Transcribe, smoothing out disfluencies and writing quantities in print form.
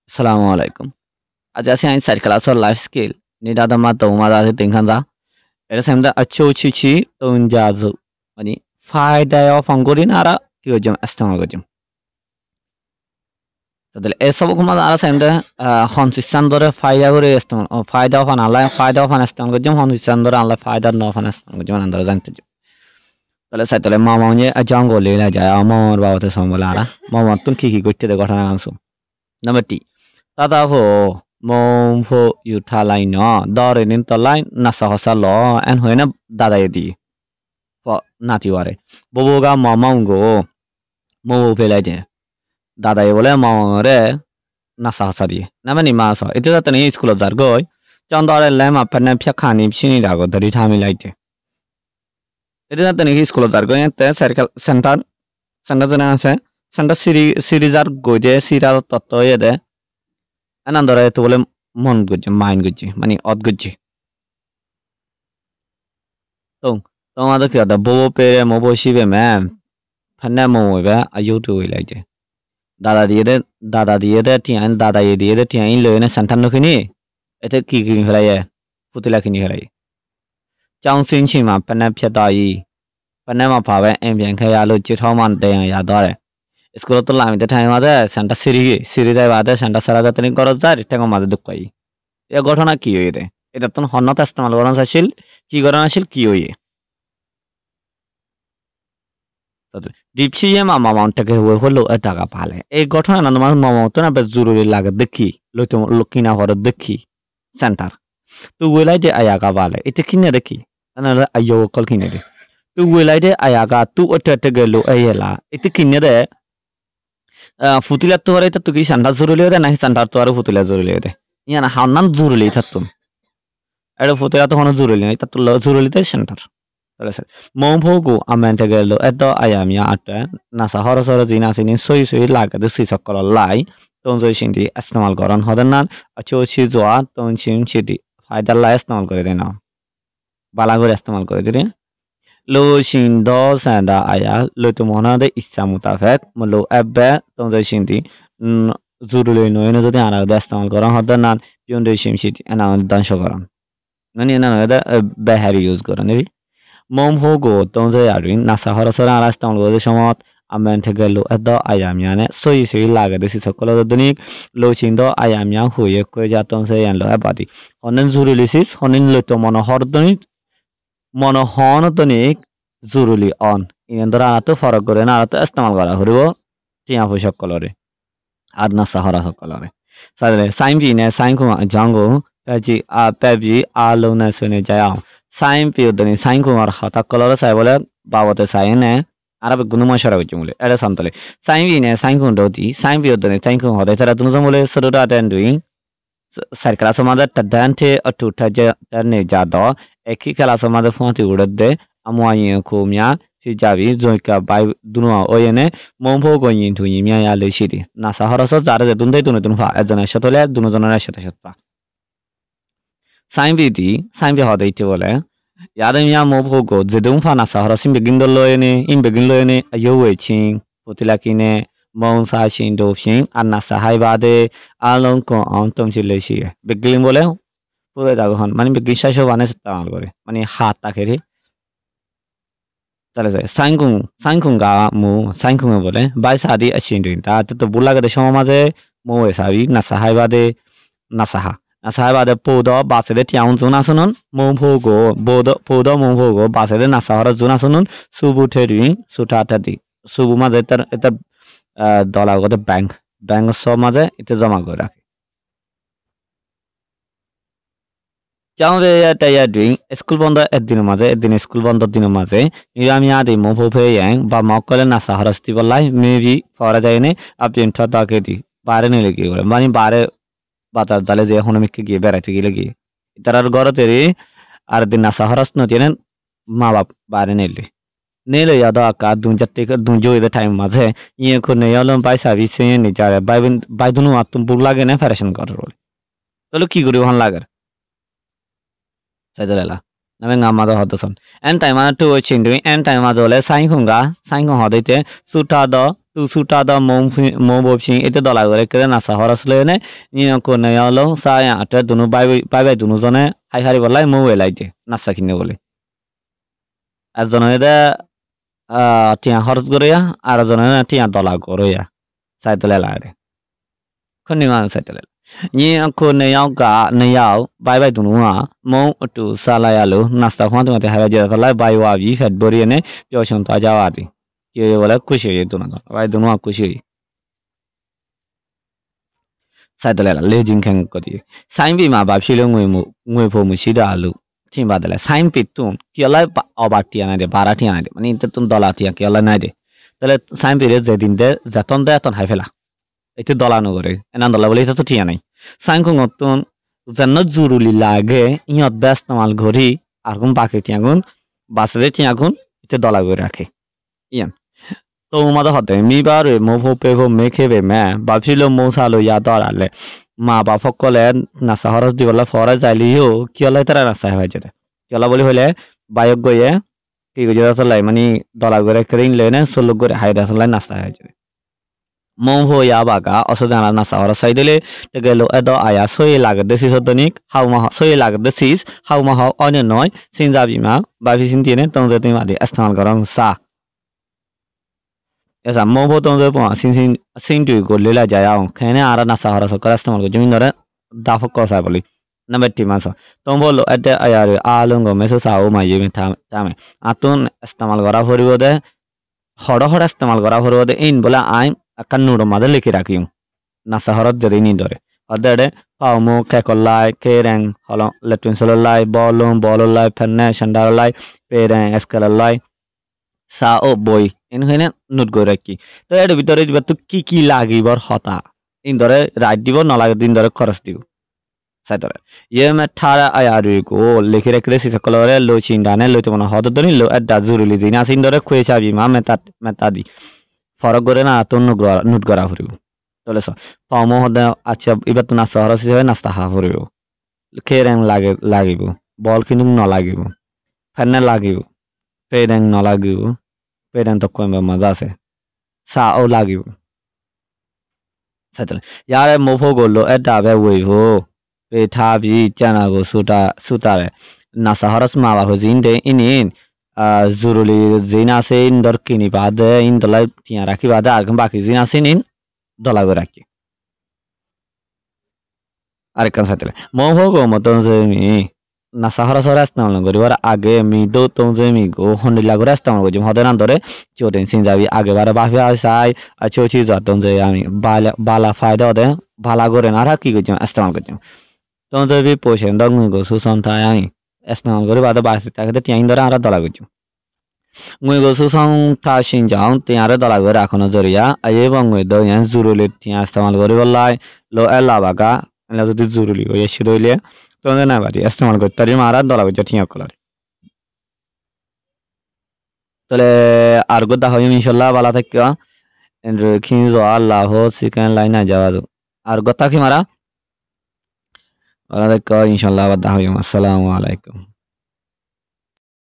Assalamu alaikum. Aja si ain side class or life skill. Ni da ma to ma da se tin khan za. Era sem da acho chi chi ton ja zu. Mani faida yo fangori nara ki ojam istemal gojam. Tadel esob kuma da ara sem da hon sisan dore faida gore istemal. Faida of an alla faida of an istemal gojam hon sisan dore alla faida no of an istemal gojam andar jante jo. Tale sai tole mama nye ajango le la jaya mama or bawa te sombola ara. Mama tun ki gotte de gotana gansu. Number T. Tata pho mom pho you tha line no dore nin to line na sa hosa lo and hoina dada yedi pho nati ware bobo ga mama ngo mo pe lai de dada ye bole mama re na sa hosa di na mani ma so ite ta tani school dar go chang dore lai ma phan phyak kha ni phin ni da go dari tha mi lai de ite ta tani school dar go te circle center jana ase center series ar go je sira tatto ye de anandore to bole mon gujje mind gujje mani od gujje tong ma da kya da bo pe mo bo shi be man phane mo be ayu tu we lai je dada diye de tian dada ye diye de tian lo ne santan no khini ete ki khala ye putila khini khala ye chang sin chin ma phane phat da yi phane ma pha be en pian kha ya lo chit thau ma de ya da de school to la mi de thai ma de santa siri jai ba de santa sara jatani koroj da ritang ma de dukkai এ ঘটনা কি হইতে এটা তো হন্নত ইস্তেমাল করা আছিল কি করা আছিল কি হইয়ে দীপসি যে মামা মাউন্টকে হলো টাকা পালে এই ঘটনা না তোমার মামা তো না বেশ জরুরি লাগে দেখি লকিনা হর দেখি সেন্টার তো ওইলাইতে আয়াকা পালে এটা কিনে দেখি না আয়ো কল কিনে দে তো ওইলাইতে আয়াকা তু ওটা গেলো এলা এটা কিনে দে ফুতিলা তো হরে তো কি সেন্টার জরুরি হতে না সেন্টার তো আর ফুতিলা জরুরি হতে ইয়ানা হান্নান জরুরি থাতুম এটা ফুতিলা তো কোনো জরুরি নাই তাতো জরুরি তে সেন্টার তাহলে মম ভোগো আমেন্টে গেল এত আয়ামিয়া আটা নাসা হরসর জিনা সিনি সই লাগাতে সিসকল লাই তনজই সিন্দি ইস্তেমাল করন হদনান আচো ছি জোয়া তনচিম চিদি ফায়দা লাই ইস্তেমাল করে দেনা বালা করে ইস্তেমাল করে দিরে লো সিন দো সান্ডা আয়া লো তো মনা দে ইচ্ছা মুতাফাক মলো এবে তনজই সিন্দি জরুরি নয় না যদি আনা ইস্তেমাল করন হদনান পিয়ন্ডে সিম সিদি আনা দানশ করন নানি না এটা বেহারি ইউজ করন নি মম হোগো তনজে আরিন নাসা হরসরা আলাস্তাম লোদে সমত আমেন থেগেলো এদ আয়ামিয়ানে সই লাগে দেসি সকল দনিক লোচিন্দো আয়ামিয়া হুয়ে কই যা তনসে ইয়ান লো আবাদি হনেন জুরুলিসিস হনেন লতো মনোহর দনিক মনোহন দনিক জুরুলি অন ইন্দরা আতো ফরক করে না আতো ইস্তেমাল করা হরিব টিয়া হই সকলরে আর নাসা হরা সকলরে সাদে সাইম বিনে সাইম কো জাঙ্গো পেজি পেবি আলোনা শুনে যায় সাইম পিওদনি সাইম কুমার হতা কলর সাই বলে বাবতে সাই নে আরবে গুনুমশরা হচ্ছে বলে এটা সান্তলে সাইম বিনে সাইম কুন দতি সাইম পিওদনি সাইম কুন হদে তারা দুনো বলে সরুটা দেন দুই সার্কেল সমাজে তদান্তে অটুটা যে তনে জাদ একই খেলা সমাজে ফোঁতি উড়ে দে আমুয়াই খুমিয়া ফিজাবি জয়কা বাই দুনো ওয়েনে মমভো গইন থুই মিয়া ya লেছিদি না সাহরস জারে যে দুনদে তুন ফা একজনের সাথে দুনো জনের সাথে সাথে সাইম বি হদাইতে বলে 야름이야 뭐 보고 제동파 나사 허러심 베긴돌로에네 인 베긴로에네 아요웨칭 포틸라키네 몬사신 도신 안나사 하이바데 알롱코 온톰실레시 베글린 বলে পুরো দাগ হন মানে বেগিন শাসো বানে ইস্তেমাল করে মানে হাত তাকেরে তাহলে যায় সাইনকুঙ্গা মু সাইনকুঙ্গা বলে বাইসাদি আছিন দিন তা তো বুলাগাদে সমাজে মো এসাবি NASA হাইবাদে নাসাহা Asabade podo basede tiaun zuna sunun mompogo podo mompogo basede nasahara zuna sunun subu teri sutatati subu maze eta dollar gode bank so maze ite jama করে রাখে চাউরে টাইয়া দুই স্কুল বন্ধ একদিন স্কুল বন্ধ দিনের মাঝে ইরামিয়া দি মোফে ইয়াং বা মকলে নাসাহারা স্তিবলাই মেবি ফরা যায়নে আপনি ঠতাকে দি বারে নিলে কি করে মানে বারে বাজার জালে যে এখন আমি গিয়ে বেড়াইতে গেলে গিয়ে তার ঘরতেরই আর দিন না সাহরাস নতিয়েন মা বাপ বারে নেলে ইয়াদ আকা দুঞ্জো এদের টাইম মাঝে ইয়ে খুব নেই অলম পয়সা বিছে নিচারে বাই দুনু আতুম বুক লাগে না ফ্যাশন করার বলে তাহলে কি করি ওখান লাগার সাইজলা নামে গামাদো হদসন এন টাইম আনা টু চিন্ডুই এন টাইম আজ হলে saying হদইতে সুটা the tu suta da mo bopshin ite dola gore kere nasa horas lene ni ko ne yalo sa ya ate dunu bai dunu jone hai hari bolai mo elaite nasa kinne bole azone de tia horas gore ya ar jone tia dola gore ya saitele lade khoni man saitele ni ko ne yaw ka ne yaw bai dunu ha mo tu sala ya lo nasa khwan tu te ha je salai bai wa bi fet bori ne pyo shon twa ja wa ti ke wala kushi ye dunu bai dunu ha kushi saitele la le jin khan ko ti sain bi ma ba phyi lo ngwe pho mu shi da lo thin ba de la sain pi tun ke lai oba ti ana de bara ti ana de mani te tun dola ti ke la na de tale sain pi re je din de zaton de ton hai fela ite dola no gore enan dola bole to ti ana sain ko ngotun janno juruli lage iot best tamal ঘড়ি আর কোন বাকি ti agun basre ti agun ite dola gore rakhe iyan তো মাদা হতে me বারে মো ফো pay ফো মেখে বে মে বাফিলো মো সালো ইয়া দরালে মা বা ফকলে না সাহরস দিবলা ফরা যাইলিও কিয়লা তারা রাস্তা হয়ে যেতে কিয়লা বলি হলে বায়ক গয়ে কি গজে আসলাই মানে দলা করে ক্রিন লেনে সলো করে হাইদা আসলাই নাস্তা হয়ে যেতে মো ফো ইয়া বাগা অসদানা না সাহরস সাইদলে তে গেলো এদ আয়া সই লাগে দেসি সদনিক হাউ মা সই লাগে দেসিস হাউ মা হাউ অনে নয় সিনজাবি মা বাফি সিনতিনে তংজে তিন মাদি ইস্তেমাল করং সা ऐसा मोबो तो जो पा सिन टू को ले ला जाया हूं कहने आ रहा ना सहारा सो कस्टमर को जमीन दरे दाफक को सा बोली नंबर टी मासा तो बोलो अटे यार आलंगो मेसो साओ मा ये में तामे आतुन इस्तेमाल करा फरिबो दे हड़ इस्तेमाल करा फरिबो दे इन बोला आई कन्नुडो मादे लिखि राखियो ना सहारा जरी नी दरे अदरे पामो केकोलाई केरेंग hello लेटुन सोलाई बोलोलाई फन्ने शंडालाई पेरें एस्कलाई sa o boy en hene not go rakki to er bitore diba to ki lagibor hota in dore right dibo na lage din dore খরচ দিব সাইতরে ye me thara ayaru ko lekhi rakre si sakolore lo chindane lo to mona hodo doni lo adda juruli dina sin dore khwesa bi ma meta di ফরক করে না তো note করা ফুরিব তলে স পামো হদে আচ্ছা এবার তো না শহর হিসেবে নাস্তা হা ফুরিব খেরেং লাগিব বল কিন্তু ন লাগিব ফেনে লাগিব পেরেং ন লাগিব পেরেং তো কমবে মজা আছে সা ও লাগিব সাইতলে ইয়ারে মোফো গলো এটা বে ওইব পে থা বি জানা গো সুতারে না শহরস মা বা হজিনতে ইনিন জুরুলি জিনা সে ইন্দর কিনি বাদে ইন্দলাই টিয়া রাখি বাদে আর বাকি জিনা সিনিন দলাগো রাখি আরেকখান সাইতলে মোফো গো মতন যে মি না শহর শহর আসতাম গরিবার আগে মি দো তোম যে মি গো হন্ডিলা করে আসতাম গো যে হদে না ধরে চোটেন সিন যাবি আগে বারে বাফি আসাই আছো চি যাতন যে আমি বালা ফায়দা দে ভালা করে না রাখি গো আসতাম গো তোম যে বি পোষেন দং গো সুসন থাই আমি আসতাম গরি বাদে বাসি তাকে টিয়াইন ধরে আর দলা গো ngui go su song ta shin jang tiare dala go rakhono joriya aye bangwe do yan zuruli tia istemal gori bollai lo ela baga la jodi zuruli o yeshiroile to na bari istemal gori tari mara dala go tia kolare tole ar go da hoyim inshallah bala thakka en khinzo allah ho sikan laina jawazu ar go ta ki mara bala thakka inshallah da hoyim assalamu alaikum